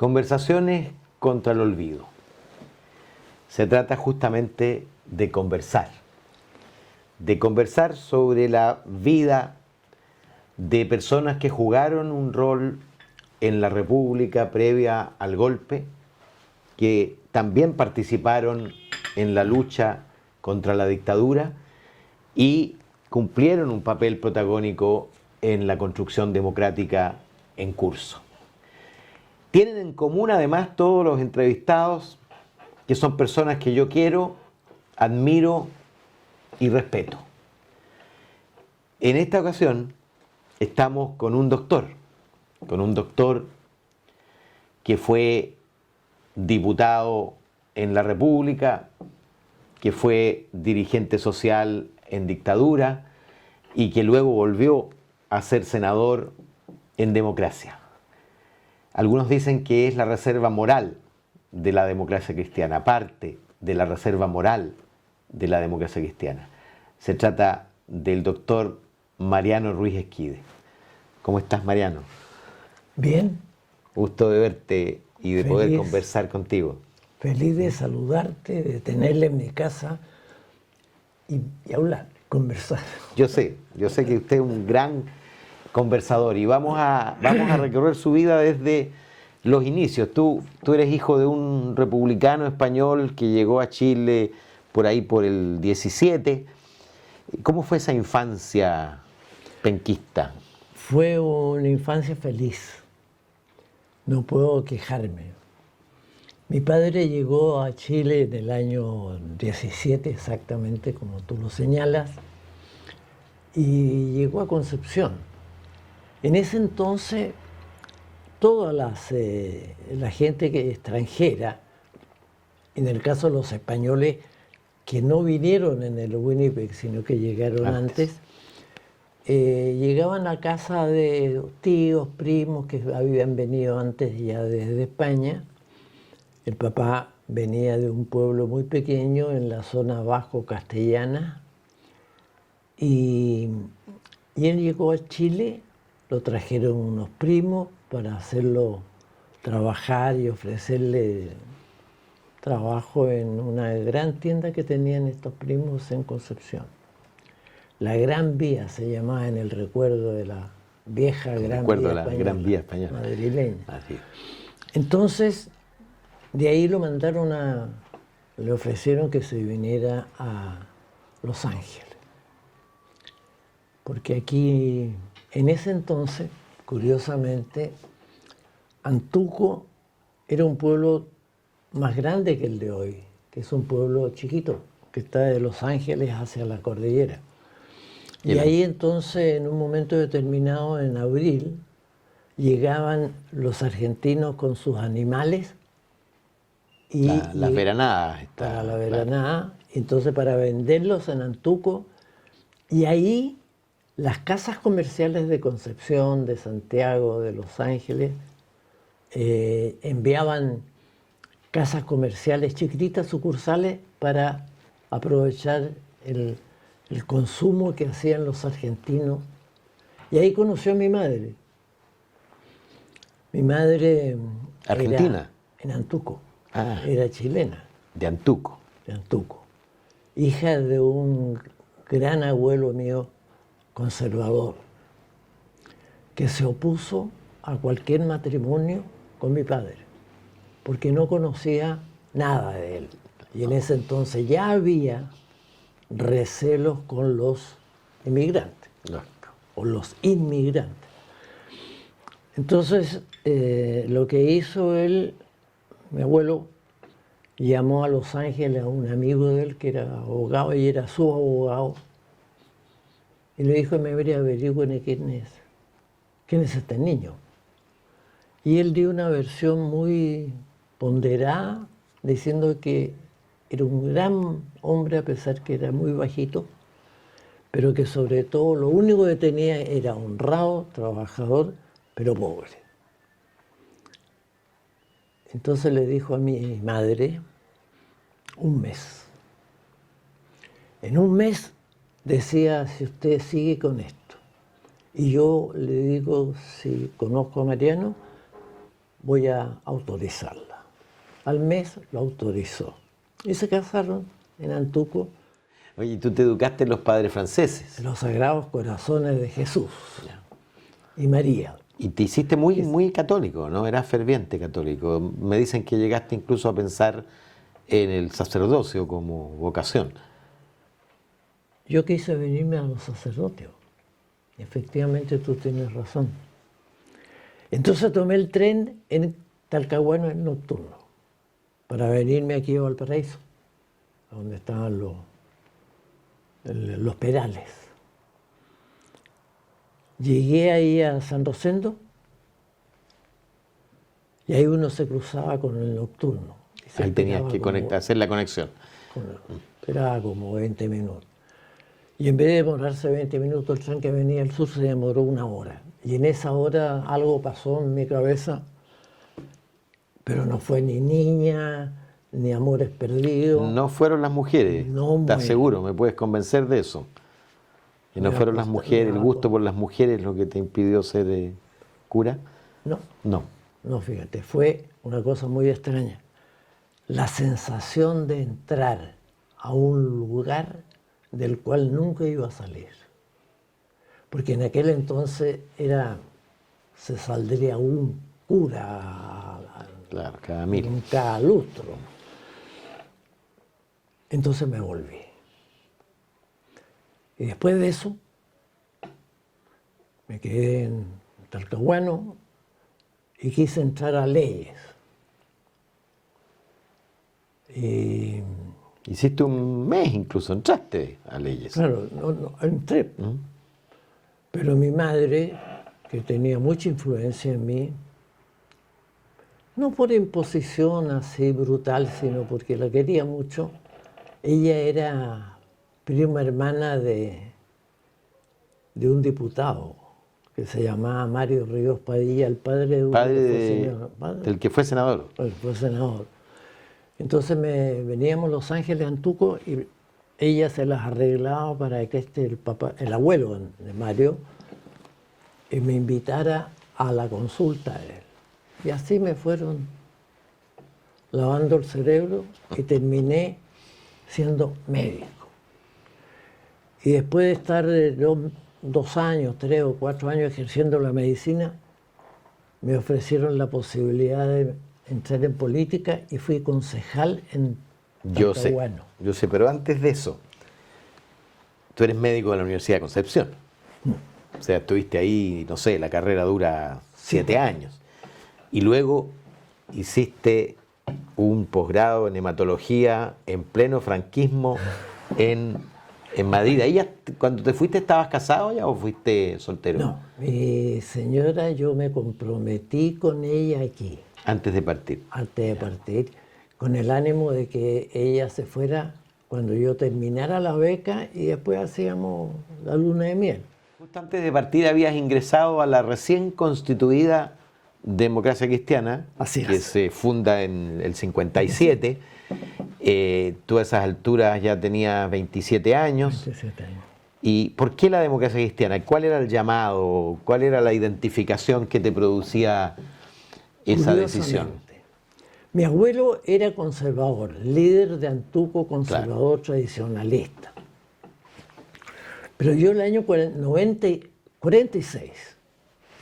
Conversaciones contra el olvido. Se trata justamente de conversar sobre la vida de personas que jugaron un rol en la República previa al golpe, que también participaron en la lucha contra la dictadura y cumplieron un papel protagónico en la construcción democrática en curso. Tienen en común además todos los entrevistados que son personas que yo quiero, admiro y respeto. En esta ocasión estamos con un doctor que fue diputado en la República, que fue dirigente social en dictadura y que luego volvió a ser senador en democracia. Algunos dicen que es la reserva moral de la democracia cristiana, parte de la reserva moral de la democracia cristiana. Se trata del doctor Mariano Ruiz Esquide. ¿Cómo estás, Mariano? Bien. Gusto de verte y de Feliz. poder conversar contigo. Feliz de saludarte, de tenerle en mi casa y hablar, conversar. Yo sé que usted es un gran conversador y vamos a recorrer su vida desde los inicios. Tú eres hijo de un republicano español que llegó a Chile por ahí por el 17. ¿Cómo fue esa infancia penquista? Fue una infancia feliz. No puedo quejarme. Mi padre llegó a Chile en el año 17, exactamente como tú lo señalas, y llegó a Concepción. En ese entonces, toda la gente extranjera, en el caso de los españoles, que no vinieron en el Winnipeg, sino que llegaron antes, llegaban a casa de tíos, primos que habían venido antes ya desde España. El papá venía de un pueblo muy pequeño en la zona bajo castellana y él llegó a Chile, lo trajeron unos primos para hacerlo trabajar y ofrecerle trabajo en una gran tienda que tenían estos primos en Concepción. La Gran Vía se llamaba en el recuerdo de la vieja Gran Vía Española, madrileña. Así. Entonces, de ahí le ofrecieron que se viniera a Los Ángeles. Porque aquí, en ese entonces, curiosamente, Antuco era un pueblo más grande que el de hoy, que es un pueblo chiquito, que está de Los Ángeles hacia la cordillera. Y ahí entonces, en un momento determinado, en abril, llegaban los argentinos con sus animales. Las veranadas. Para la veranada, entonces para venderlos en Antuco. Y ahí las casas comerciales de Concepción, de Santiago, de Los Ángeles, enviaban casas comerciales chiquititas, sucursales, para aprovechar el consumo que hacían los argentinos. Y ahí conoció a mi madre. Mi madre ¿Argentina? En Antuco. Ah, era chilena. De Antuco. De Antuco. Hija de un gran abuelo mío conservador, que se opuso a cualquier matrimonio con mi padre, porque no conocía nada de él. Y en ese entonces ya había recelos con los inmigrantes, o los inmigrantes. Entonces, lo que hizo él, mi abuelo, llamó a Los Ángeles a un amigo de él que era abogado y era su abogado, y le dijo: me averigüen quién es este niño. Y él dio una versión muy ponderada, diciendo que era un gran hombre, a pesar que era muy bajito, pero que sobre todo lo único que tenía era honrado, trabajador, pero pobre. Entonces le dijo a mi madre: un mes. En un mes decía si usted sigue con esto. Y yo le digo, si conozco a Mariano, voy a autorizarla. Al mes lo autorizó. Y se casaron en Antuco, Oye, tú te educaste en los padres franceses. en los Sagrados Corazones de Jesús y María. Y te hiciste muy católico, ¿no? Eras ferviente católico. Me dicen que llegaste incluso a pensar en el sacerdocio como vocación. Yo quise venirme a los sacerdotes. Efectivamente, tú tienes razón. Entonces tomé el tren en Talcahuano en nocturno para venirme aquí a Valparaíso, donde estaban los perales. Llegué ahí a San Rosendo y ahí uno se cruzaba con el nocturno. Ahí tenías que hacer la conexión. Esperaba como 20 minutos. Y en vez de demorarse 20 minutos, el tren que venía al sur se demoró 1 hora. Y en esa hora algo pasó en mi cabeza, pero no fue ni niña, ni amores perdidos. No fueron las mujeres, No, ¿estás seguro? ¿Me puedes convencer de eso? Que no fueron las mujeres, el gusto por las mujeres lo que te impidió ser cura. No, No. no, fíjate, fue una cosa muy extraña. La sensación de entrar a un lugar del cual nunca iba a salir. Porque en aquel entonces se saldría un cura Claro, cada mil. en cada lustro. Entonces me volví. Y después de eso, me quedé en Talcahuano y quise entrar a leyes. Y Hiciste un mes incluso, entraste a leyes. claro, no, entré. Pero mi madre, que tenía mucha influencia en mí, no por imposición así brutal, sino porque la quería mucho, ella era prima hermana de un diputado que se llamaba Mario Ríos Padilla, el padre de del que fue senador. fue senador. Entonces veníamos a Los Ángeles, Antuco, y ella se las arreglaba para que el abuelo de Mario, me invitara a la consulta de él. Y así me fueron lavando el cerebro y terminé siendo médico. Y después de estar 2 años, 3 o 4 años ejerciendo la medicina, me ofrecieron la posibilidad de entrar en política y fui concejal en Talcahuano. Yo sé, pero antes de eso, tú eres médico de la Universidad de Concepción. O sea, estuviste ahí, no sé, la carrera dura 7 años. Y luego hiciste un posgrado en hematología en pleno franquismo en Madrid. ¿Ahí cuando te fuiste estabas casado ya o fuiste soltero? No, mi señora, yo me comprometí con ella aquí. Antes de partir. Antes de partir, con el ánimo de que ella se fuera cuando yo terminara la beca y después hacíamos la luna de miel. Justo antes de partir habías ingresado a la recién constituida Democracia Cristiana, Así que es. se funda en el 57. Tú a esas alturas ya tenías 27 años. 27 años. ¿Y por qué la Democracia Cristiana? ¿Cuál era el llamado? ¿Cuál era la identificación que te producía esa decisión? Mi abuelo era conservador, líder de Antuco, conservador tradicionalista. Pero yo el año 46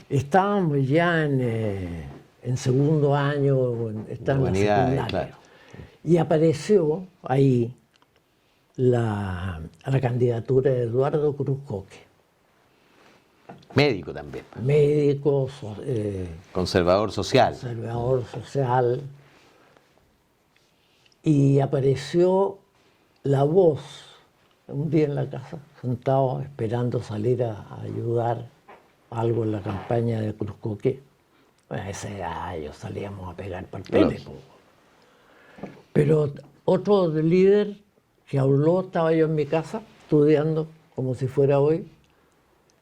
estábamos ya en segundo año, estaba en la secundaria. Claro. Y apareció ahí la candidatura de Eduardo Cruz Coque. Médico también. Médico, Conservador social. conservador social. Y apareció La Voz un día en la casa, sentado esperando salir a ayudar algo en la campaña de Cruz Coque. Bueno, ese gallo salíamos a pegar papeles. Pero otro líder que habló, estaba yo en mi casa estudiando como si fuera hoy,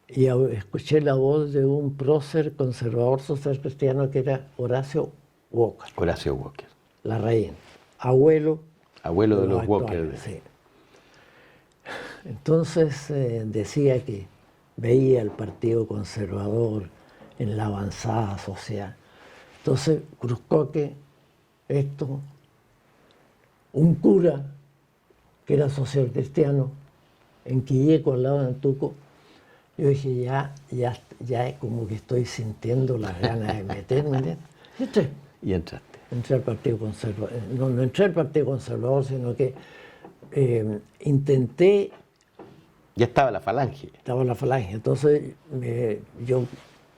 y escuché la voz de un prócer conservador social cristiano que era Horacio Walker. Horacio Walker. Larraín, abuelo de los actuales, Walker. sí. Entonces decía que veía el Partido Conservador en la avanzada social. Entonces, Cruzcoque, esto, un cura que era social cristiano, en Quilleco, al lado de Antuco, yo dije, ya como que estoy sintiendo las ganas de meterme. Y Y entraste. entré al Partido Conservador. No entré al Partido Conservador, sino que intenté. Ya estaba la Falange. Estaba en la Falange. Entonces yo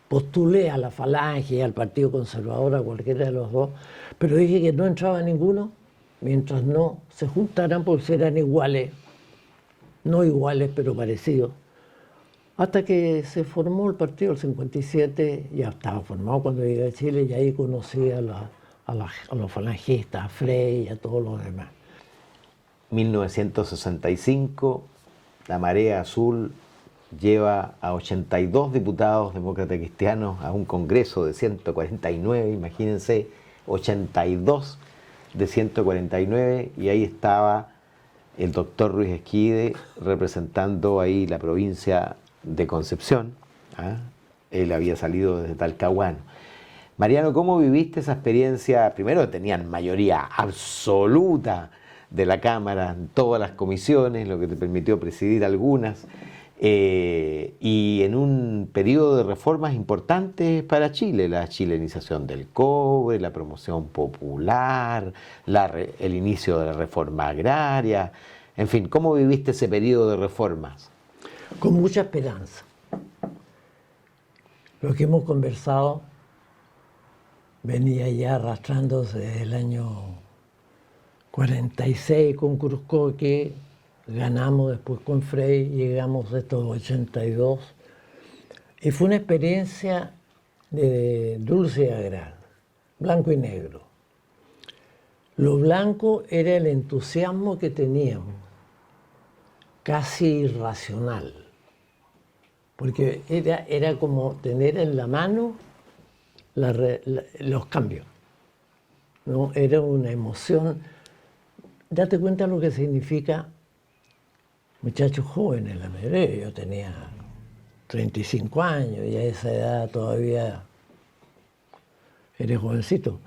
postulé a la Falange y al Partido Conservador, a cualquiera de los dos, pero dije que no entraba ninguno mientras no se juntaran, porque eran iguales, no iguales, pero parecidos. Hasta que se formó el partido, el 57, ya estaba formado cuando llegué a Chile, y ahí conocí a los falangistas, a Frey y a todos los demás. 1965, la Marea Azul lleva a 82 diputados demócratas cristianos a un congreso de 149, imagínense, 82 de 149, y ahí estaba el doctor Ruiz Esquide representando ahí la provincia de Concepción. Él había salido desde Talcahuano. Mariano, ¿cómo viviste esa experiencia? Primero tenían mayoría absoluta de la Cámara en todas las comisiones, lo que te permitió presidir algunas, y en un periodo de reformas importantes para Chile, la chilenización del cobre, la promoción popular, el inicio de la reforma agraria, en fin, ¿cómo viviste ese periodo de reformas? Con mucha esperanza. Lo que hemos conversado venía ya arrastrándose desde el año 46 con Cruzcoque, ganamos después con Frey, llegamos a estos 82. Y fue una experiencia de dulce y agradable, blanco y negro. Lo blanco era el entusiasmo que teníamos, casi irracional, porque era como tener en la mano los cambios, ¿no? Era una emoción. Date cuenta lo que significa muchachos jóvenes, la mayoría. Yo tenía 35 años y a esa edad todavía eres jovencito.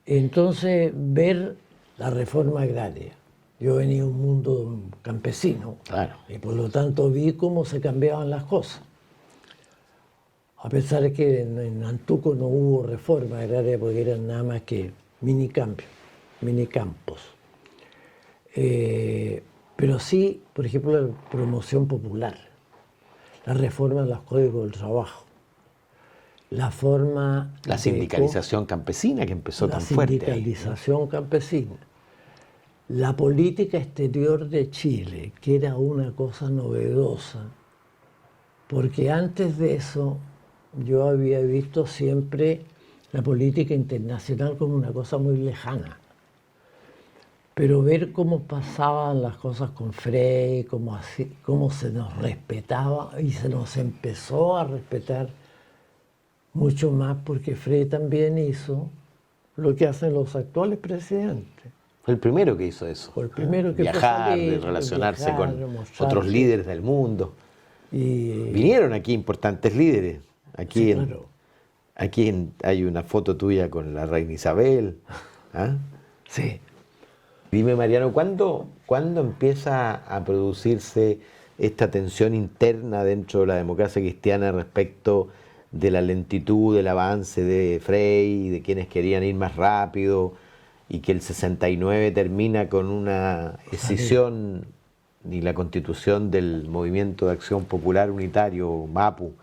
Entonces, ver la reforma agraria. Yo venía de un mundo campesino, claro, y por lo tanto vi cómo se cambiaban las cosas. A pesar de que en Antuco no hubo reforma agraria porque eran nada más que minicampos. Pero sí, por ejemplo, la promoción popular, la reforma de los códigos del trabajo, la sindicalización campesina que empezó tan fuerte. La sindicalización campesina, la política exterior de Chile, que era una cosa novedosa, porque antes de eso yo había visto siempre la política internacional como una cosa muy lejana. Pero ver cómo pasaban las cosas con Frey, cómo se nos respetaba y se nos empezó a respetar mucho más, porque Frey también hizo lo que hacen los actuales presidentes. Fue el primero que hizo eso. Fue el primero que viajar, fue salir, de relacionarse con mostrarse. otros líderes del mundo. Y vinieron aquí importantes líderes. Aquí, sí, claro. Hay una foto tuya con la reina Isabel. Sí. Dime, Mariano, ¿cuándo empieza a producirse esta tensión interna dentro de la democracia cristiana respecto de la lentitud del avance de Frey, de quienes querían ir más rápido, y que el 69 termina con una escisión y la constitución del Movimiento de Acción Popular Unitario, MAPU?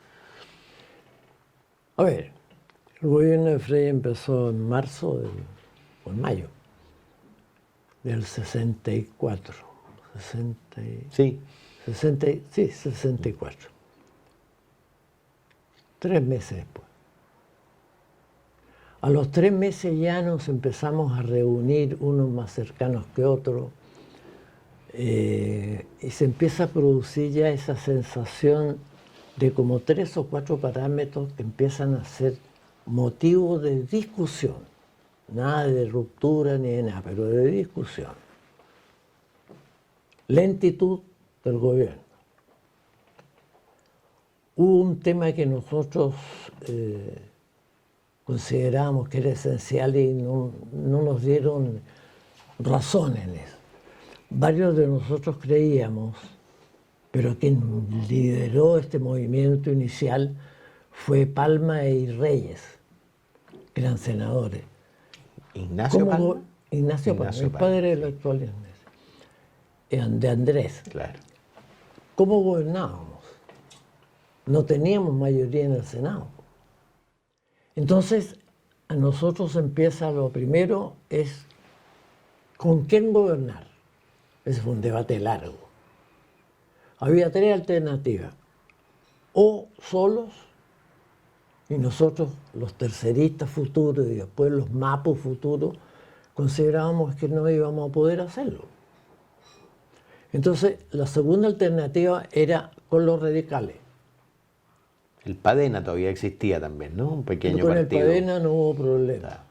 A ver, el gobierno de Frey empezó en marzo o en mayo del 64. 64. 3 meses después. A los 3 meses ya nos empezamos a reunir, unos más cercanos que otros, y se empieza a producir ya esa sensación de como 3 o 4 parámetros que empiezan a ser motivo de discusión. Nada de ruptura ni de nada, pero de discusión. Lentitud del gobierno. Hubo un tema que nosotros considerábamos que era esencial y no nos dieron razones en eso. Varios de nosotros creíamos, pero quien lideró este movimiento inicial fue Palma y Reyes, que eran senadores. ¿Ignacio Palma? Ignacio Palma, el padre del actual de Andrés. Claro. ¿Cómo gobernábamos? No teníamos mayoría en el Senado. Entonces, a nosotros empieza lo primero es ¿con quién gobernar? Ese fue un debate largo. Había tres alternativas. O solos, y nosotros, los terceristas futuros y después los mapos futuros, considerábamos que no íbamos a poder hacerlo. Entonces, la segunda alternativa era con los radicales. El Padena todavía existía también, ¿no? Un pequeño con partido. El Padena no hubo problema, Claro.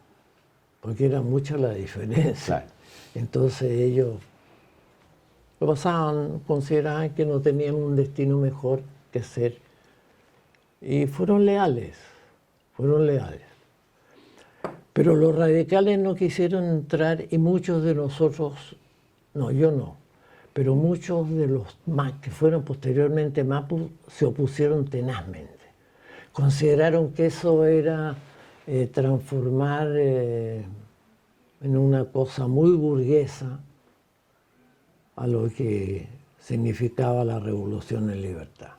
porque era mucha la diferencia. Claro. Entonces ellos lo pasaban, consideraban que no tenían un destino mejor que ser. Y fueron leales, fueron leales. Pero los radicales no quisieron entrar y muchos de nosotros, no, yo no, pero muchos de los más que fueron posteriormente MAPU se opusieron tenazmente. Consideraron que eso era transformar en una cosa muy burguesa a lo que significaba la revolución en libertad.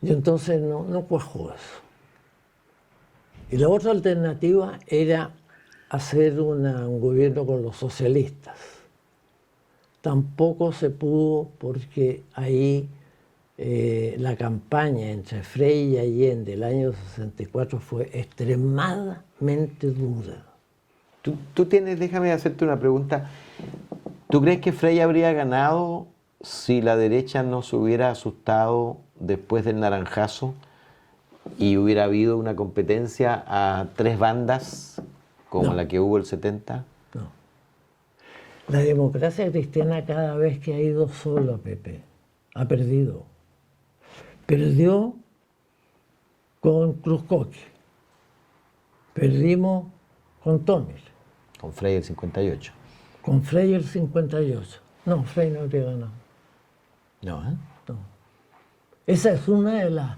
Y entonces no cuajó eso. Y la otra alternativa era hacer un gobierno con los socialistas. Tampoco se pudo porque ahí la campaña entre Frei y Allende el año 64 fue extremadamente dura. Tú tienes, déjame hacerte una pregunta. ¿Tú crees que Frei habría ganado si la derecha no se hubiera asustado después del naranjazo y hubiera habido una competencia a tres bandas como No. la que hubo el 70? No. La democracia cristiana cada vez que ha ido sola, Pepe, ha perdido. Perdió con Cruzcoque. Perdimos con Tomic. Con Frei el 58. Con Frei el 58. No, Frei no habría ganado. No, ¿eh? No. Esa es una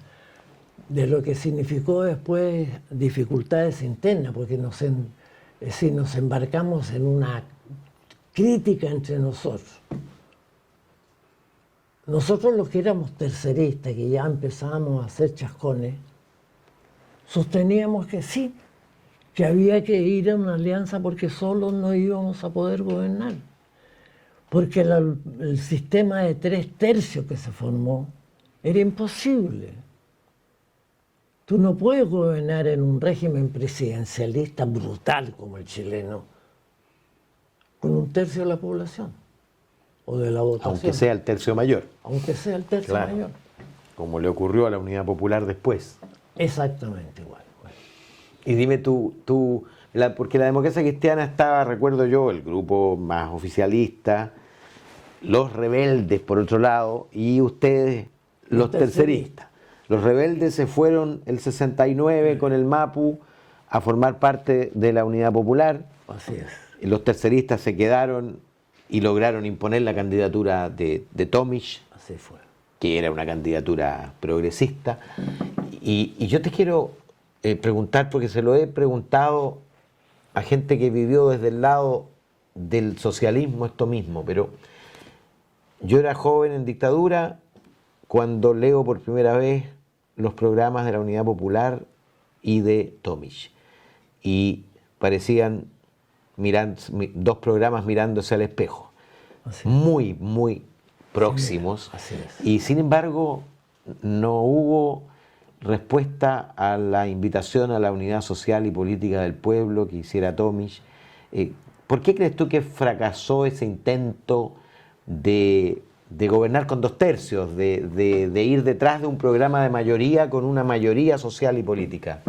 de lo que significó después dificultades internas, porque nos embarcamos en una crítica entre nosotros. Nosotros los que éramos terceristas, que ya empezábamos a hacer chascones, sosteníamos que sí, que había que ir a una alianza porque solos no íbamos a poder gobernar. Porque el sistema de 3/3 que se formó era imposible. Tú no puedes gobernar en un régimen presidencialista brutal como el chileno con 1/3 de la población o de la votación. Aunque sea el tercio mayor. Aunque sea el tercio Claro. mayor. Como le ocurrió a la Unidad Popular después. Exactamente igual. Y dime porque la democracia cristiana estaba, recuerdo yo, el grupo más oficialista, los rebeldes por otro lado, y ustedes, los terceristas. Los rebeldes se fueron el 69 con el MAPU a formar parte de la Unidad Popular. Así es. Y los terceristas se quedaron y lograron imponer la candidatura de Tomic, Así fue. que era una candidatura progresista. Y yo te quiero preguntar, porque se lo he preguntado a gente que vivió desde el lado del socialismo esto mismo, pero yo era joven en dictadura cuando leo por primera vez los programas de la Unidad Popular y de Tomic. Y parecían dos programas mirándose al espejo. Así es. Muy, muy próximos. Así es. Y sin embargo, no hubo respuesta a la invitación a la unidad social y política del pueblo que hiciera Tomic. ¿Por qué crees tú que fracasó ese intento de gobernar con 2/3, de ir detrás de un programa de mayoría con una mayoría social y política?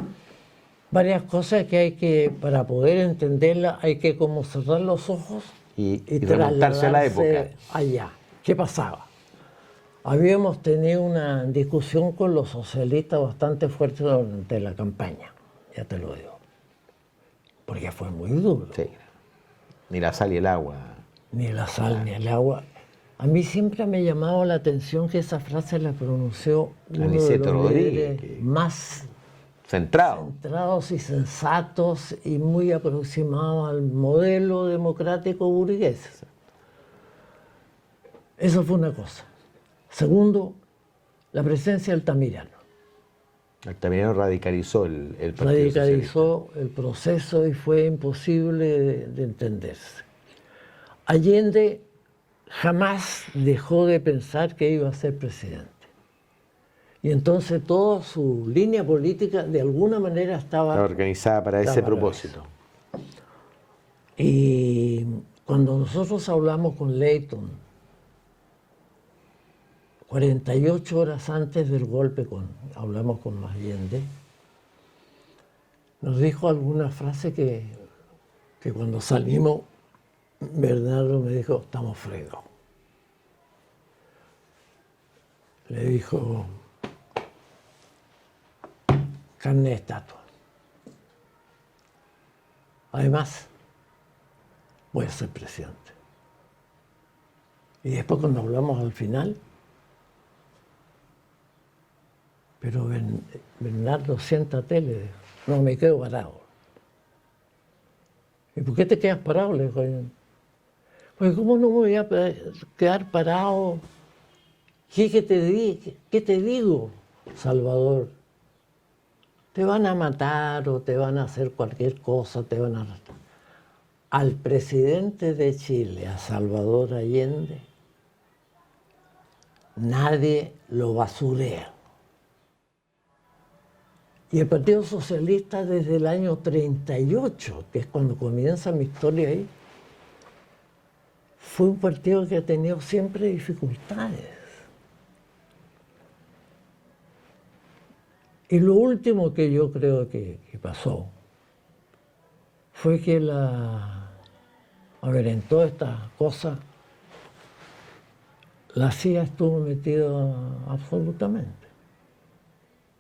Varias cosas que hay que, para poder entenderlas, hay que como cerrar los ojos Y remontarse a la época. trasladarse allá. ¿Qué pasaba? Habíamos tenido una discusión con los socialistas bastante fuerte durante la campaña. ya te lo digo. Porque fue muy duro. Sí. Ni la sal y el agua. Ni la sal ni el agua. A mí siempre me ha llamado la atención que esa frase la pronunció uno de Aniceto los Rodríguez, líderes más Centrado. centrados y sensatos y muy aproximados al modelo democrático burgués. Eso fue una cosa. Segundo, la presencia del Altamirano. Altamirano radicalizó el Partido Radicalizó el proceso y fue imposible de entenderse. Allende jamás dejó de pensar que iba a ser presidente. Y entonces toda su línea política de alguna manera estaba organizada para ese propósito. Y cuando nosotros hablamos con Leyton, 48 horas antes del golpe, hablamos con Allende, nos dijo alguna frase que cuando salimos, Bernardo me dijo, estamos fregados. Le dijo, carne de estatua. Además, voy a ser presidente. Y después cuando hablamos al final, pero Bernardo, siéntate, le dijo, no, me quedo parado. ¿Y por qué te quedas parado? Le dijo, pues ¿cómo no me voy a quedar parado? ¿Qué te digo, Salvador? Te van a matar o te van a hacer cualquier cosa, te van a... Al presidente de Chile, a Salvador Allende, nadie lo basurea. Y el Partido Socialista desde el año 38, que es cuando comienza mi historia ahí, fue un partido que ha tenido siempre dificultades. Y lo último que yo creo que pasó fue que en toda esta cosa, la CIA estuvo metida absolutamente.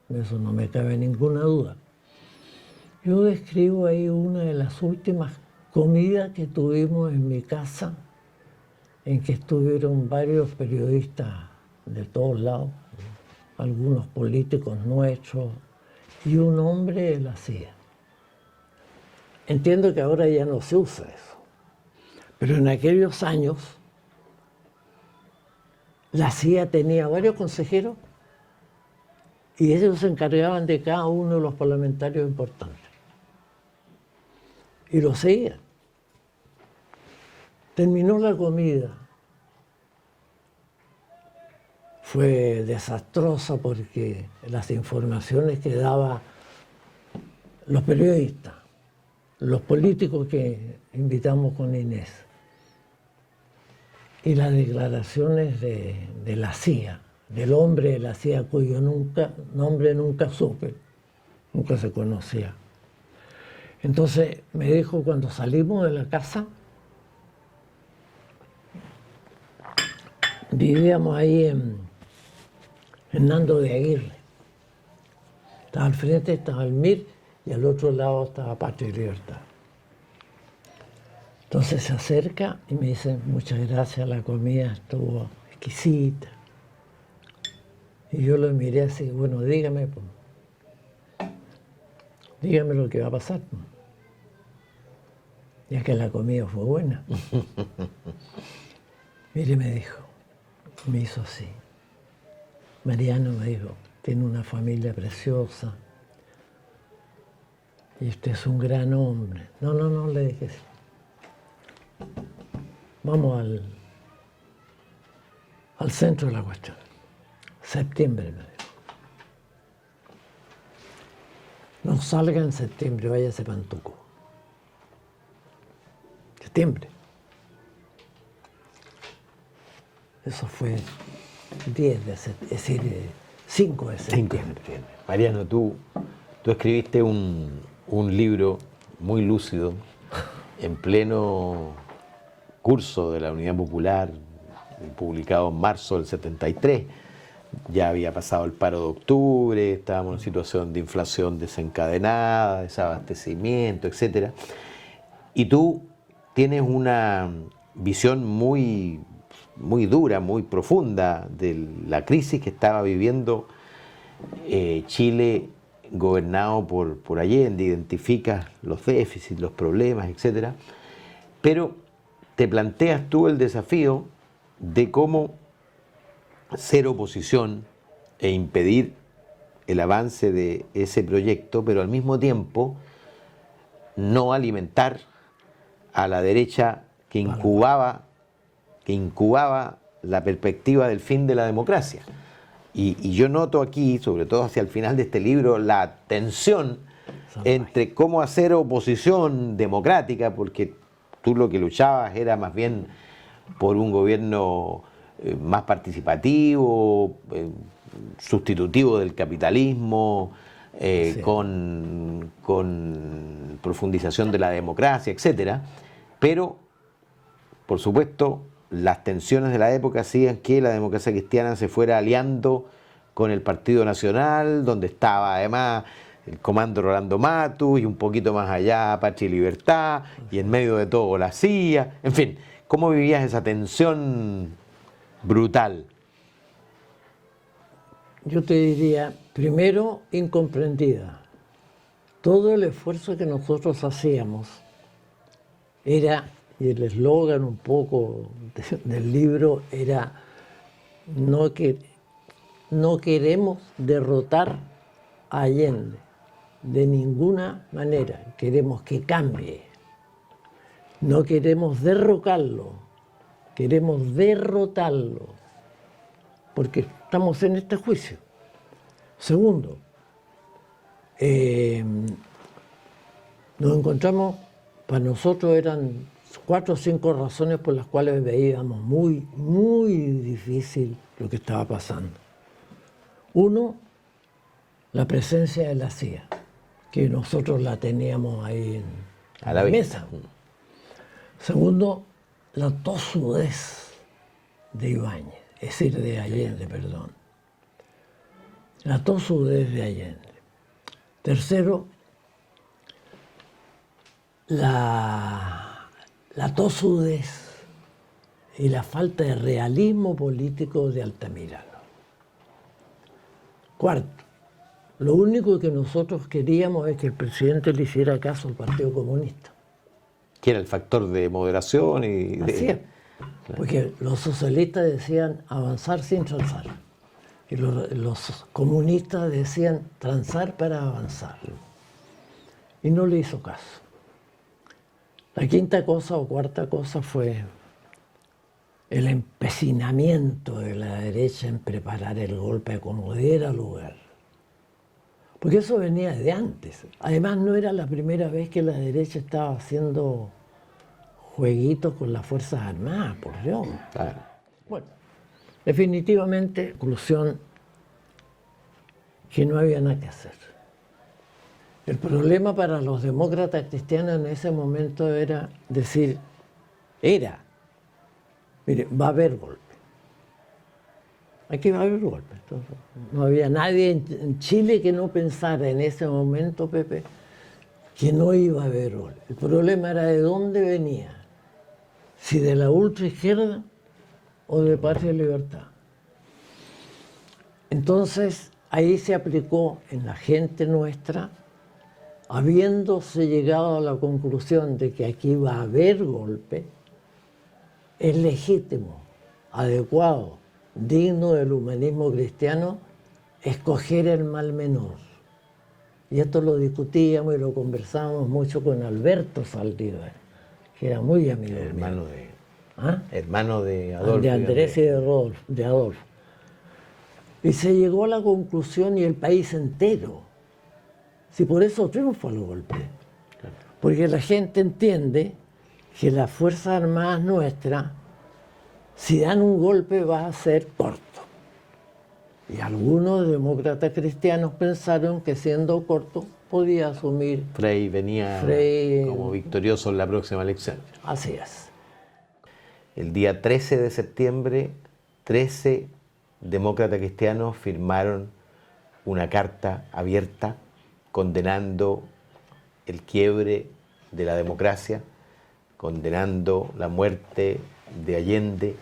De eso no me cabe ninguna duda. Yo describo ahí una de las últimas comidas que tuvimos en mi casa, en que estuvieron varios periodistas de todos lados, algunos políticos nuestros y un hombre de la CIA. Entiendo que ahora ya no se usa eso, pero en aquellos años la CIA tenía varios consejeros y ellos se encargaban de cada uno de los parlamentarios importantes. Y lo seguían. Terminó la comida. Fue desastrosa porque las informaciones que daban los periodistas, los políticos que invitamos con Inés, y las declaraciones de la CIA, del hombre de la CIA cuyo nombre nunca supe, nunca se conocía. Entonces me dijo, cuando salimos de la casa, vivíamos ahí en Hernando de Aguirre. Estaba al frente, estaba el MIR, y al otro lado estaba Patria y Libertad. Entonces se acerca y me dice, muchas gracias, la comida estuvo exquisita. Y yo lo miré así, bueno, dígame lo que va a pasar. Ya que la comida fue buena. Mire, me dijo, me hizo así. Mariano me dijo, tiene una familia preciosa y usted es un gran hombre. No, le dije así. Vamos al centro de la cuestión. Septiembre, me dijo. No salga en septiembre, váyase a Pantuco. Septiembre. Eso fue 10 de septiembre, es decir, 5 de septiembre. Mariano, tú escribiste un libro muy lúcido en pleno curso de la Unidad Popular, publicado en marzo del 73, ya había pasado el paro de octubre, estábamos en situación de inflación desencadenada, desabastecimiento, etcétera. Y tú tienes una visión muy, muy dura, muy profunda de la crisis que estaba viviendo Chile gobernado por Allende. Identificas los déficits, los problemas, etcétera. Pero te planteas tú el desafío de cómo ser oposición e impedir el avance de ese proyecto, pero al mismo tiempo no alimentar a la derecha que incubaba la perspectiva del fin de la democracia. Y yo noto aquí, sobre todo hacia el final de este libro, la tensión entre cómo hacer oposición democrática, porque tú lo que luchabas era más bien por un gobierno más participativo, sustitutivo del capitalismo, Sí. con profundización de la democracia, etcétera. Pero, por supuesto, las tensiones de la época hacían que la democracia cristiana se fuera aliando con el Partido Nacional, donde estaba además el comando Rolando Matus y un poquito más allá Patria y Libertad, y en medio de todo la CIA. En fin, ¿cómo vivías esa tensión brutal? Yo te diría, primero, incomprendida. Todo el esfuerzo que nosotros hacíamos era, y el eslogan un poco del libro era, no queremos derrotar a Allende de ninguna manera, queremos que cambie. No queremos derrocarlo, queremos derrotarlo, porque estamos en este juicio. Segundo, nos encontramos, para nosotros eran 4 o 5 razones por las cuales veíamos muy, muy difícil lo que estaba pasando. Uno, la presencia de la CIA, que nosotros la teníamos ahí en la mesa. Segundo, la tosudez de Ibáñez, es decir, de Allende, perdón. La tosudez de Allende. Tercero, la tosudez y la falta de realismo político de Altamirano. Cuarto, lo único que nosotros queríamos es que el presidente le hiciera caso al Partido Comunista. Que era el factor de moderación y de... Así es, porque los socialistas decían avanzar sin transar. Y los comunistas decían transar para avanzar. Y no le hizo caso. La quinta cosa o cuarta cosa fue el empecinamiento de la derecha en preparar el golpe como diera lugar. Porque eso venía de antes. Además, no era la primera vez que la derecha estaba haciendo jueguitos con las Fuerzas Armadas, por Dios. Claro. Bueno, definitivamente, conclusión, que no había nada que hacer. El problema para los demócratas cristianos en ese momento era decir, mire, va a haber golpe. Aquí va a haber golpe. Entonces, no había nadie en Chile que no pensara en ese momento, Pepe, que no iba a haber golpe. El problema era de dónde venía, si de la ultraizquierda o de Patria y Libertad. Entonces, ahí se aplicó en la gente nuestra, habiéndose llegado a la conclusión de que aquí va a haber golpe, es legítimo, adecuado, digno del humanismo cristiano, escoger el mal menor. Y esto lo discutíamos y lo conversábamos mucho con Alberto Saldívar, que era muy amigo hermano mío. Hermano de Adolfo. De Andrés y de Adolfo. Y se llegó a la conclusión, y el país entero, si por eso triunfa el golpe. Porque la gente entiende que las Fuerzas Armadas nuestras, si dan un golpe, va a ser corto. Y algunos demócratas cristianos pensaron que siendo corto podía asumir. Frei venía como victorioso en la próxima elección. Así es. El día 13 de septiembre, 13 demócratas cristianos firmaron una carta abierta condenando el quiebre de la democracia, condenando la muerte de Allende,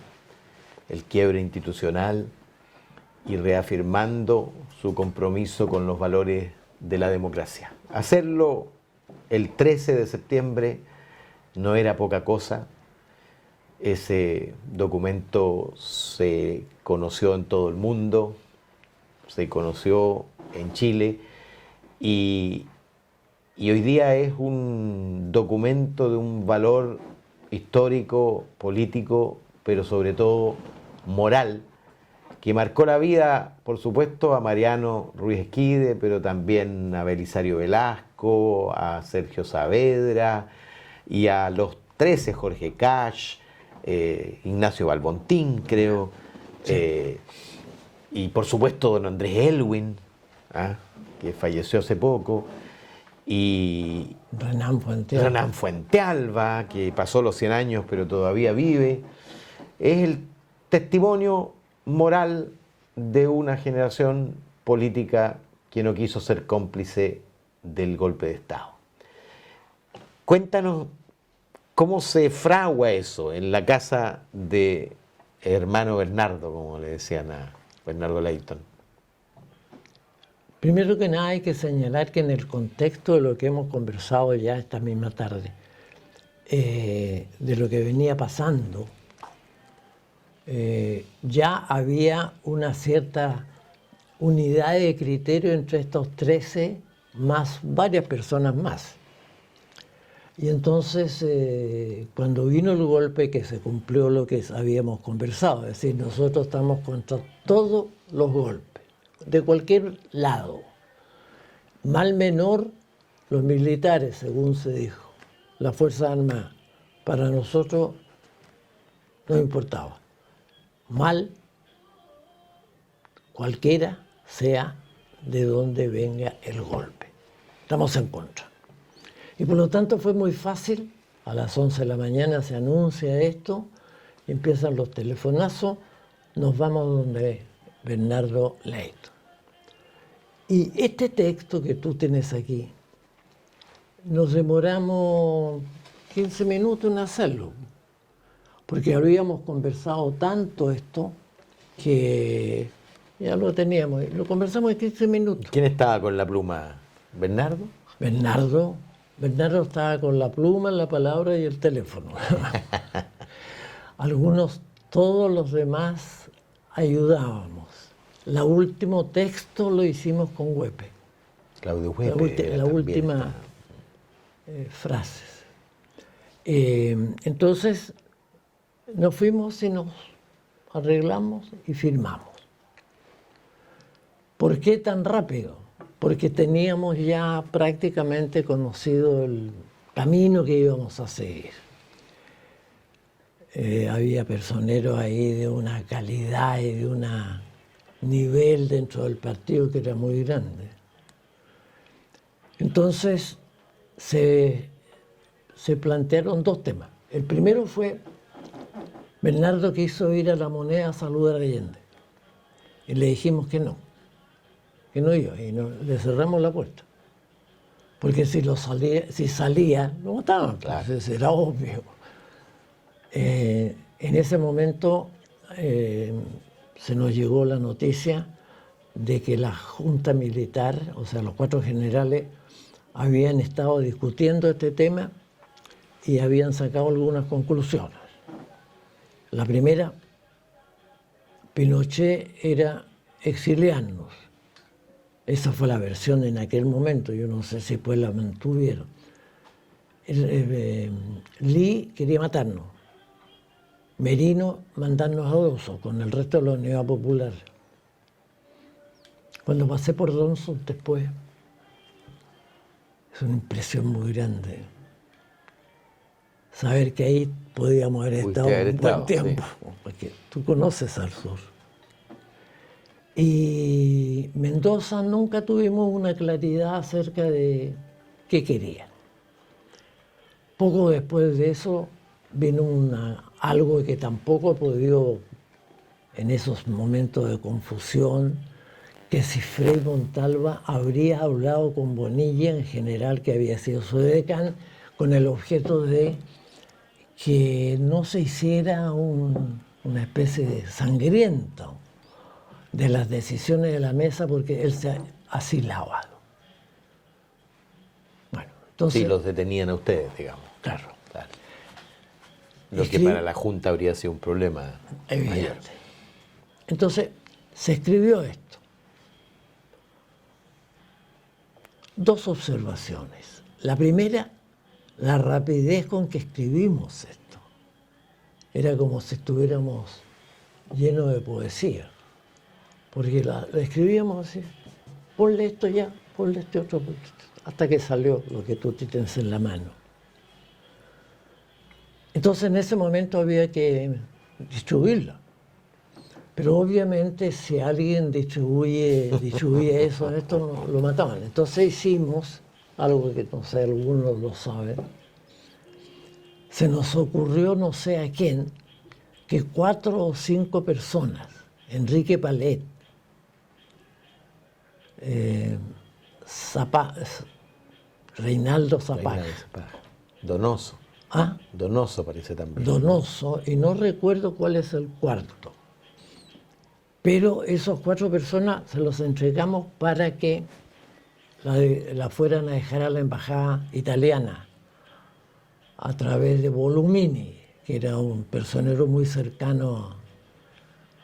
el quiebre institucional y reafirmando su compromiso con los valores de la democracia. Hacerlo el 13 de septiembre no era poca cosa. Ese documento se conoció en todo el mundo, se conoció en Chile y hoy día es un documento de un valor histórico, político, pero sobre todo moral, que marcó la vida, por supuesto, a Mariano Ruiz Esquide, pero también a Belisario Velasco, a Sergio Saavedra y a los 13, Jorge Cash, Ignacio Balbontín, creo, sí. Y por supuesto don Andrés Elwin, que falleció hace poco, y Renan Fuentealba, que pasó los 100 años pero todavía vive. Es el testimonio moral de una generación política que no quiso ser cómplice del golpe de Estado. Cuéntanos cómo se fragua eso en la casa de hermano Bernardo, como le decían a Bernardo Leighton. Primero que nada hay que señalar que en el contexto de lo que hemos conversado ya esta misma tarde, de lo que venía pasando, ya había una cierta unidad de criterio entre estos 13 más varias personas más. Y entonces, cuando vino el golpe, que se cumplió lo que habíamos conversado, es decir, nosotros estamos contra todos los golpes, de cualquier lado. Mal menor, los militares, según se dijo, las Fuerzas Armadas, para nosotros no importaba. Mal, cualquiera sea de donde venga el golpe. Estamos en contra. Y por lo tanto fue muy fácil, a las 11 de la mañana se anuncia esto, empiezan los telefonazos, nos vamos donde Bernardo Leighton. Y este texto que tú tienes aquí, nos demoramos 15 minutos en hacerlo, porque habíamos conversado tanto esto que ya lo teníamos, lo conversamos en 15 minutos. ¿Quién estaba con la pluma? ¿Bernardo? Bernardo estaba con la pluma, la palabra y el teléfono. Todos los demás ayudábamos. El último texto lo hicimos con Huepe. Claudio Huepe. La última frases. Entonces nos fuimos y nos arreglamos y firmamos. ¿Por qué tan rápido? Porque teníamos ya prácticamente conocido el camino que íbamos a seguir. Había personeros ahí de una calidad y de un nivel dentro del partido que era muy grande. Entonces se plantearon dos temas. El primero fue, Bernardo quiso ir a La Moneda a saludar a Allende. Y le dijimos que no iba, y le cerramos la puerta. Porque si salía, lo mataban, claro. Entonces era obvio. En ese momento se nos llegó la noticia de que la Junta Militar, o sea, los 4 generales, habían estado discutiendo este tema y habían sacado algunas conclusiones. La primera, Pinochet era exiliarnos. Esa fue la versión en aquel momento, yo no sé si después la mantuvieron. Lee quería matarnos. Merino mandarnos a Dosso con el resto de la Unidad Popular. Cuando pasé por Dosso después, es una impresión muy grande. Saber que ahí podíamos haber estado un buen tiempo, sí. Porque tú conoces al sur. Y Mendoza nunca tuvimos una claridad acerca de qué querían. Poco después de eso vino algo que tampoco he podido en esos momentos de confusión, que si Frei Montalva habría hablado con Bonilla, en general, que había sido su decán, con el objeto de que no se hiciera una especie de sangriento de las decisiones de la mesa, porque él se asilaba. Bueno, entonces... Sí, los detenían a ustedes, digamos. Claro. Claro. Lo que para la Junta habría sido un problema evidente. mayor. Entonces, se escribió esto. Dos observaciones. La primera, la rapidez con que escribimos esto. Era como si estuviéramos llenos de poesía. Porque la escribíamos así, ponle esto ya, ponle este otro, hasta que salió lo que tú tienes en la mano. Entonces en ese momento había que distribuirla. Pero obviamente si alguien distribuía eso, esto lo mataban. Entonces hicimos algo que no sé, algunos lo saben. Se nos ocurrió, no sé a quién, que 4 o 5 personas, Enrique Palet, Reinaldo Zapag, Donoso. ¿ah? Donoso parece también. Donoso, y no recuerdo cuál es el cuarto. Pero esos 4 personas se los entregamos para que la fueran a dejar a la embajada italiana a través de Volumini, que era un personero muy cercano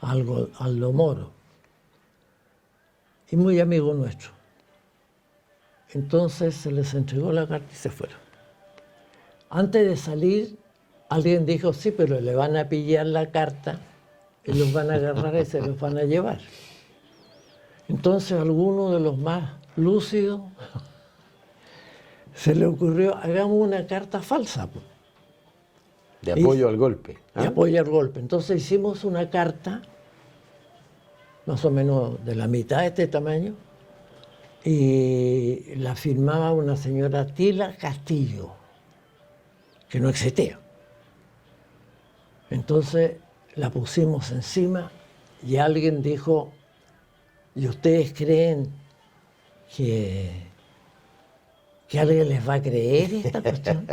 a Aldo Moro y muy amigo nuestro. Entonces se les entregó la carta y se fueron. Antes de salir, alguien dijo, sí, pero le van a pillar la carta y los van a agarrar y se los van a llevar. Entonces a alguno de los más lúcidos se le ocurrió, hagamos una carta falsa. De apoyo al golpe. De apoyo al golpe. Entonces hicimos una carta, más o menos de la mitad de este tamaño, y la firmaba una señora Tila Castillo, que no existía. Entonces la pusimos encima y alguien dijo, ¿y ustedes creen que alguien les va a creer esta cuestión?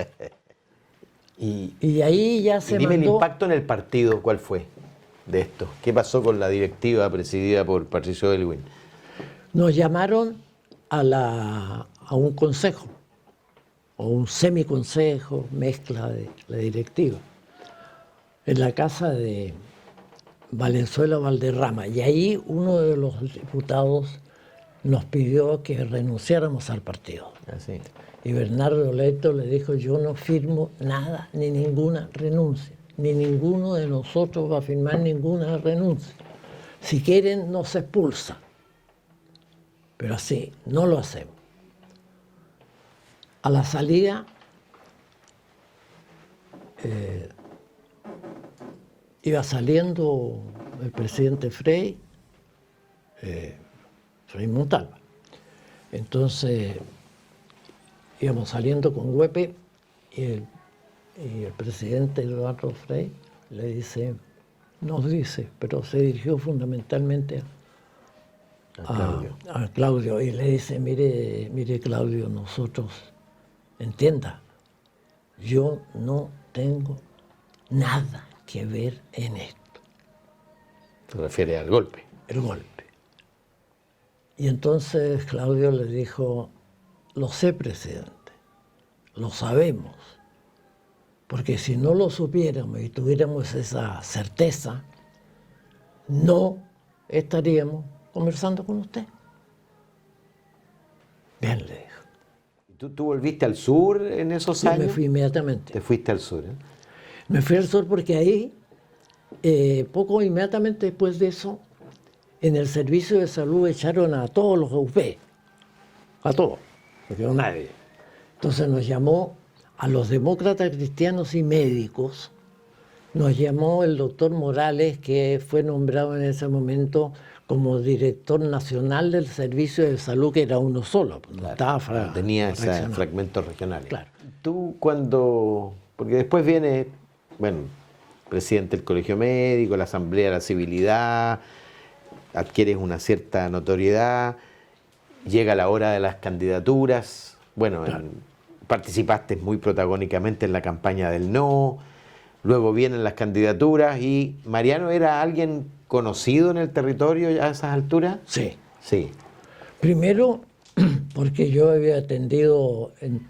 Y ahí ya se dime mandó... el impacto en el partido, ¿cuál fue de esto? ¿Qué pasó con la directiva presidida por Patricio Aylwin? Nos llamaron a un consejo, o un semiconsejo, mezcla de la directiva, en la casa de Valenzuela Valderrama. Y ahí uno de los diputados nos pidió que renunciáramos al partido. Así. Y Bernardo Leto le dijo, yo no firmo nada, ni ninguna renuncia. Ni ninguno de nosotros va a firmar ninguna renuncia. Si quieren, nos expulsa. Pero así, no lo hacemos. A la salida, iba saliendo el presidente Frei Montalva. Entonces, íbamos saliendo con Huepe y el presidente Eduardo Frei nos dice, pero se dirigió fundamentalmente a Claudio y le dice, mire Claudio, nosotros, entienda, yo no tengo nada que ver en esto. ¿Se refiere al golpe? El golpe. Y entonces Claudio le dijo, lo sé, presidente, lo sabemos, porque si no lo supiéramos y tuviéramos esa certeza, no estaríamos conversando con usted. Bien, le dijo. ¿Tú volviste al sur en esos Sí, años? me fui inmediatamente. Te fuiste al sur, ¿eh? Me fui al sur porque ahí, inmediatamente después de eso, en el servicio de salud echaron a todos los UP, a todos, no quedó nadie. Entonces nos llamó a los demócratas cristianos y médicos, nos llamó el doctor Morales, que fue nombrado en ese momento como director nacional del servicio de salud, que era uno solo, no estaba tenía ese fragmento regional. Claro. Tú cuando, porque después viene, bueno, presidente del Colegio Médico, la Asamblea de la Civilidad, adquieres una cierta notoriedad, llega la hora de las candidaturas, bueno, Claro. participaste muy protagónicamente en la campaña del no, luego vienen las candidaturas y ¿Mariano era alguien conocido en el territorio a esas alturas? Sí. Sí, Primero, porque yo había atendido en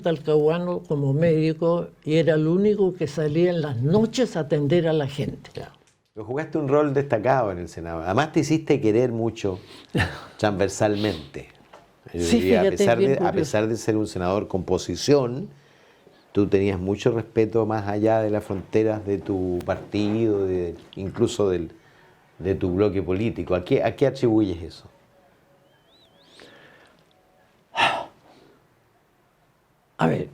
Talcahuano como médico y era el único que salía en las noches a atender a la gente. ya. Pero jugaste un rol destacado en el Senado. Además te hiciste querer mucho transversalmente. Yo Sí, diría, fíjate, es bien a curioso. pesar de ser un senador con posición, tú tenías mucho respeto más allá de las fronteras de tu partido, incluso de tu bloque político. A qué atribuyes eso? A ver,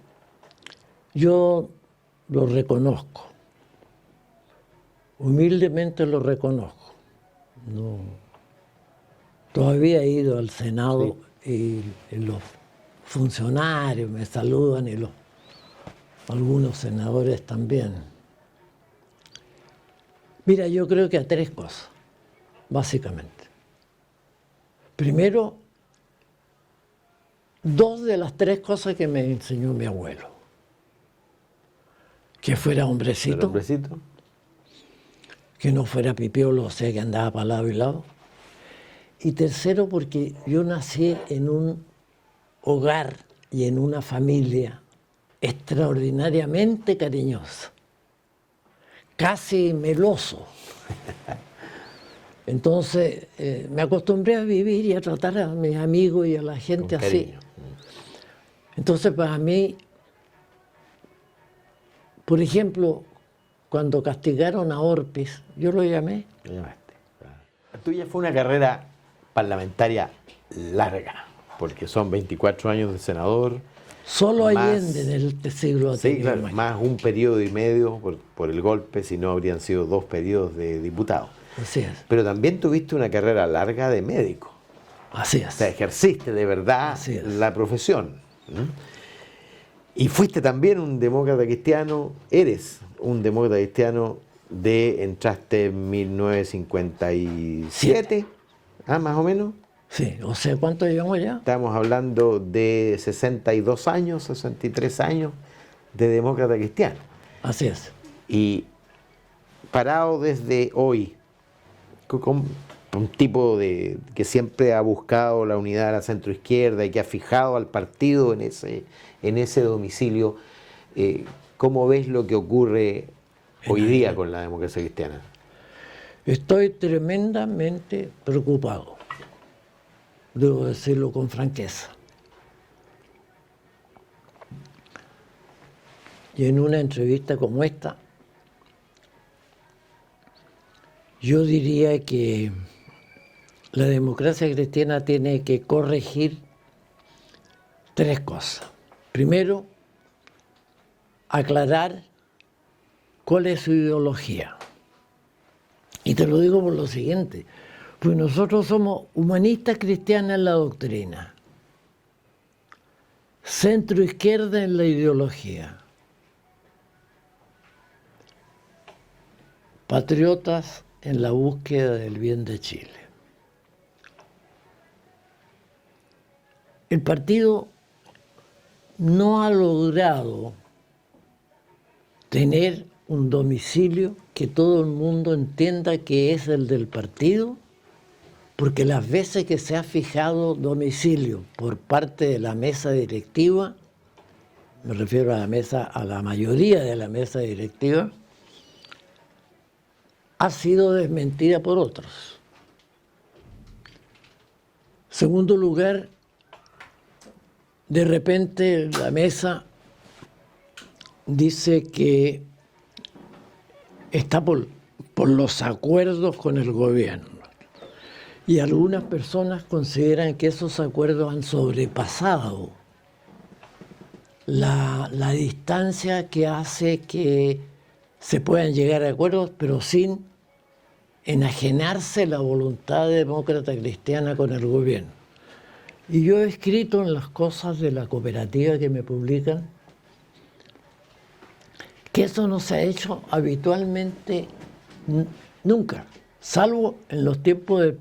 yo lo reconozco, humildemente lo reconozco. No, todavía he ido al Senado y los funcionarios me saludan y algunos senadores también. Mira, yo creo que a tres cosas, básicamente. Primero, dos de las tres cosas que me enseñó mi abuelo. Que fuera ¿El hombrecito, hombrecito? que no fuera pipiolo, o sea, que andaba para lado y lado. Y tercero, porque yo nací en un hogar y en una familia extraordinariamente cariñosa, casi meloso. Entonces, me acostumbré a vivir y a tratar a mis amigos y a la gente Con así. cariño. Entonces, para mí, por ejemplo, cuando castigaron a Orpis, yo lo llamé. Lo llamaste. La tuya fue una carrera parlamentaria larga, porque son 24 años de senador. Solo Más- Allende en el siglo ha Sí, tenido claro, más un periodo y medio por el golpe, si no habrían sido 2 periodos de diputado. Así es, Pero también tuviste una carrera larga de médico. así O sea, es. ejerciste de verdad Así es. la profesión. ¿Mm? Y fuiste también un demócrata cristiano, eres un demócrata cristiano entraste en 1957, más o menos. Sí, o sea, ¿cuánto llevamos ya? Estamos hablando de 62 años, 63 años de demócrata cristiano. Así es. Y parado desde hoy, con un tipo que siempre ha buscado la unidad de la centroizquierda y que ha fijado al partido en ese domicilio, ¿cómo ves lo que ocurre hoy día con la democracia cristiana? Estoy tremendamente preocupado, debo decirlo con franqueza. Y en una entrevista como esta, yo diría que la democracia cristiana tiene que corregir tres cosas. Primero, aclarar cuál es su ideología. Y te lo digo por lo siguiente, pues nosotros somos humanistas cristianas en la doctrina, centro izquierda en la ideología, patriotas en la búsqueda del bien de Chile. El partido no ha logrado tener un domicilio que todo el mundo entienda que es el del partido, porque las veces que se ha fijado domicilio por parte de la mesa directiva, me refiero a la mayoría de la mesa directiva, ha sido desmentida por otros. Segundo lugar, de repente la mesa dice que está por los acuerdos con el gobierno. Y algunas personas consideran que esos acuerdos han sobrepasado la distancia que hace que se puedan llegar a acuerdos, pero sin enajenarse la voluntad demócrata cristiana con el gobierno. Y yo he escrito en las cosas de la cooperativa que me publican que eso no se ha hecho habitualmente nunca, salvo en los tiempos de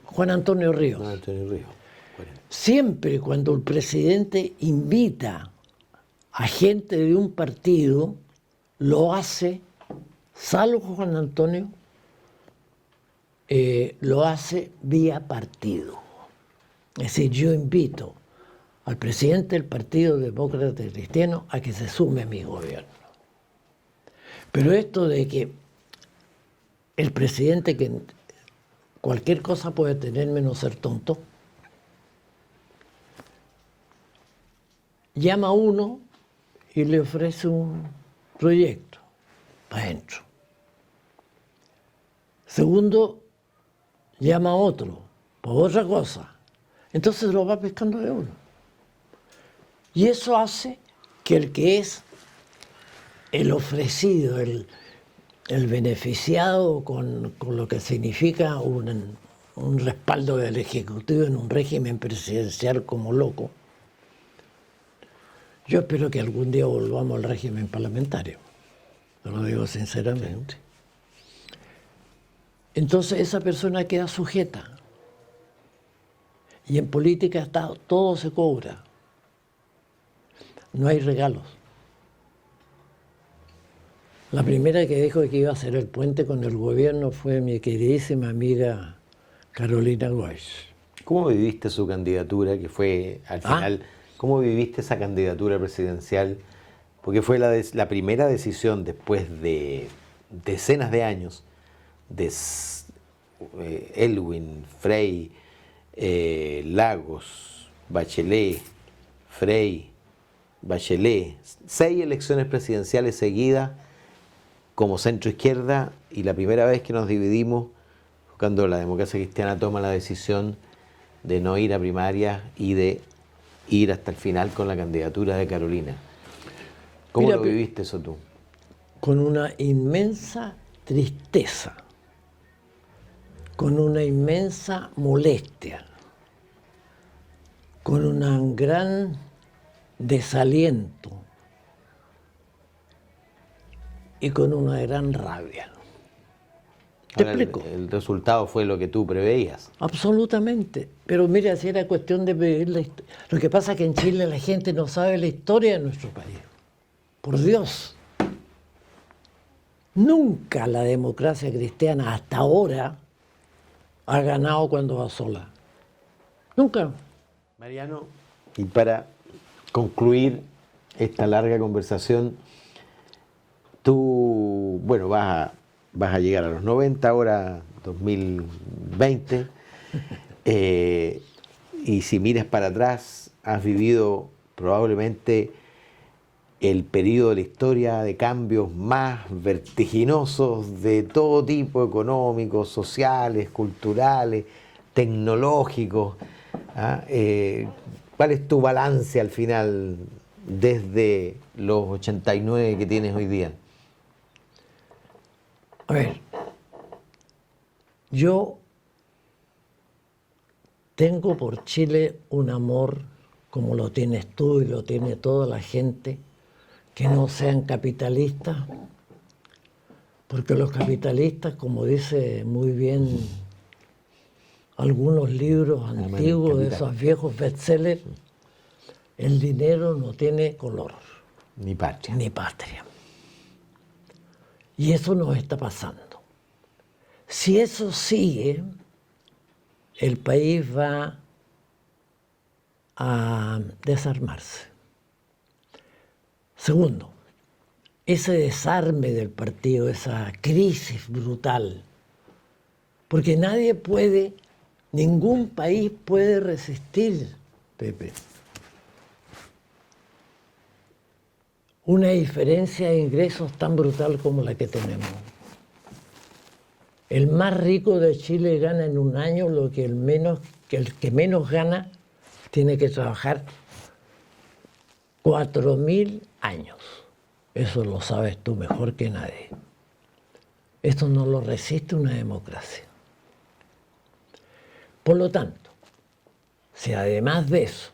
Juan Antonio Ríos. No, Antonio Ríos. Bueno. Siempre cuando el presidente invita a gente de un partido, lo hace, salvo Juan Antonio, lo hace vía partido. Es decir, yo invito al presidente del Partido Demócrata Cristiano a que se sume a mi gobierno. Pero esto de que el presidente, que cualquier cosa puede tener menos ser tonto, llama a uno y le ofrece un proyecto para adentro. Segundo, llama a otro para otra cosa. Entonces lo va pescando de uno. Y eso hace que el que es el ofrecido, el beneficiado con lo que significa un respaldo del Ejecutivo en un régimen presidencial como loco. Yo espero que algún día volvamos al régimen parlamentario, lo digo sinceramente. Entonces esa persona queda sujeta. Y en política todo se cobra. No hay regalos. La primera que dijo que iba a hacer el puente con el gobierno fue mi queridísima amiga Carolina Goich. ¿Cómo viviste su candidatura, que fue al final, cómo viviste esa candidatura presidencial? Porque fue la primera decisión después de decenas de años de Elwin, Frey, Lagos, Bachelet, Frey, Bachelet, 6 elecciones presidenciales seguidas como centro izquierda, y la primera vez que nos dividimos cuando la democracia cristiana toma la decisión de no ir a primarias y de ir hasta el final con la candidatura de Carolina. ¿Cómo lo viviste eso tú? Con una inmensa tristeza, con una inmensa molestia, con un gran desaliento y con una gran rabia. ¿Te explico? El resultado fue lo que tú preveías. Absolutamente. Pero mira, si era cuestión de vivir la historia. Lo que pasa es que en Chile la gente no sabe la historia de nuestro país. Por Dios. Nunca la democracia cristiana hasta ahora ha ganado cuando va sola. Nunca. Mariano, y para concluir esta larga conversación, tú, bueno, vas a llegar a los 90 ahora, 2020, y si miras para atrás, has vivido probablemente el periodo de la historia de cambios más vertiginosos de todo tipo, económicos, sociales, culturales, tecnológicos. ¿Cuál es tu balance al final desde los 89 que tienes hoy día? A ver, yo tengo por Chile un amor como lo tienes tú y lo tiene toda la gente, que no sean capitalistas, porque los capitalistas, como dice muy bien algunos libros antiguos de esos viejos bestsellers, el dinero no tiene color. Ni patria. Ni patria. Y eso nos está pasando. Si eso sigue, el país va a desarmarse. Segundo, ese desarme del partido, esa crisis brutal, porque nadie puede, ningún país puede resistir, Pepe, una diferencia de ingresos tan brutal como la que tenemos. El más rico de Chile gana en un año lo que el que menos gana tiene que trabajar 4.000 años. Eso lo sabes tú mejor que nadie. Esto no lo resiste una democracia. Por lo tanto, si además de eso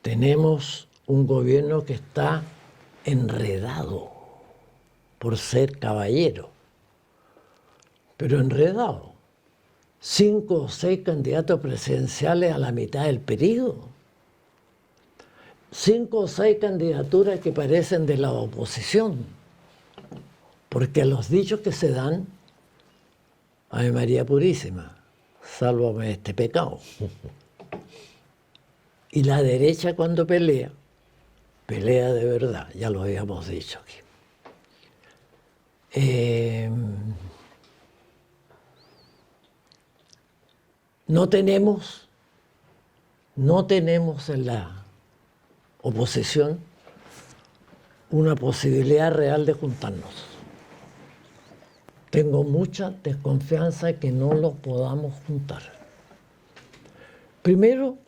tenemos un gobierno que está enredado por ser caballero, pero enredado. 5 o 6 candidatos presidenciales a la mitad del periodo. 5 o 6 candidaturas que parecen de la oposición. Porque los dichos que se dan, Ave María Purísima, sálvame de este pecado. Y la derecha cuando pelea, pelea de verdad, ya lo habíamos dicho aquí. No tenemos en la oposición una posibilidad real de juntarnos. Tengo mucha desconfianza de que no los podamos juntar. Primero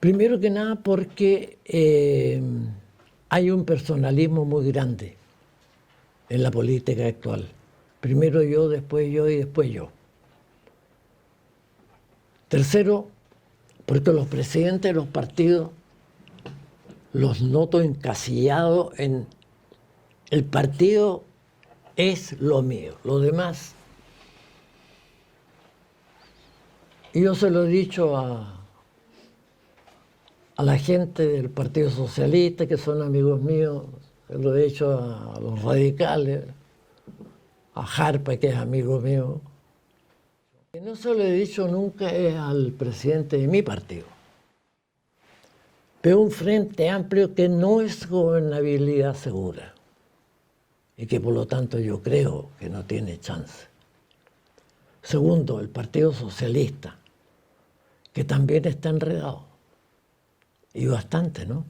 que nada porque hay un personalismo muy grande en la política actual. Primero yo, después yo y después yo. Tercero, porque los presidentes de los partidos los noto encasillados en el partido es lo mío, lo demás. Y yo se lo he dicho a la gente del Partido Socialista, que son amigos míos, se lo he dicho a los radicales, a Jarpa, que es amigo mío. Y no se lo he dicho nunca es al presidente de mi partido. Veo un frente amplio que no es gobernabilidad segura y que por lo tanto yo creo que no tiene chance. Segundo, el Partido Socialista, que también está enredado. Y bastante, ¿no?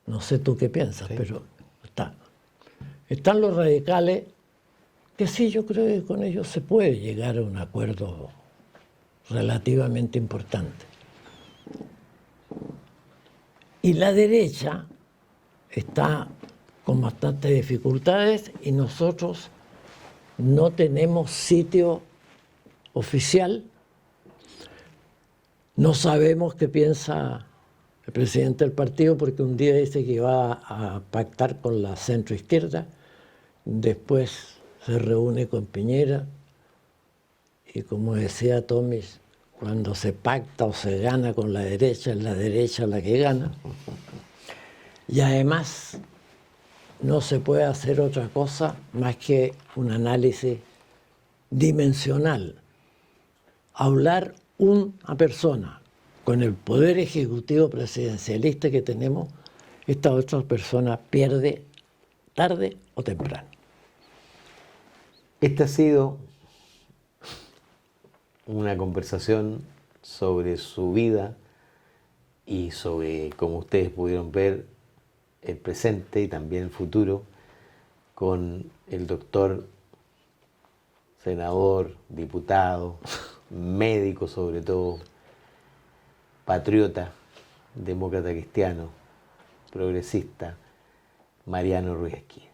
No sé tú qué piensas, sí, pero está. Están los radicales, que sí, yo creo que con ellos se puede llegar a un acuerdo relativamente importante. Y la derecha está con bastantes dificultades y nosotros no tenemos sitio oficial. No sabemos qué piensa el presidente del partido, porque un día dice que va a pactar con la centroizquierda, después se reúne con Piñera, y como decía Tomis, cuando se pacta o se gana con la derecha, es la derecha la que gana. Y además no se puede hacer otra cosa más que un análisis dimensional. Hablar una persona con el poder ejecutivo presidencialista que tenemos, esta otra persona pierde tarde o temprano. Esta ha sido una conversación sobre su vida y sobre, como ustedes pudieron ver, el presente y también el futuro con el doctor, senador, diputado, médico sobre todo, patriota, demócrata cristiano, progresista, Mariano Ruiz Esquina.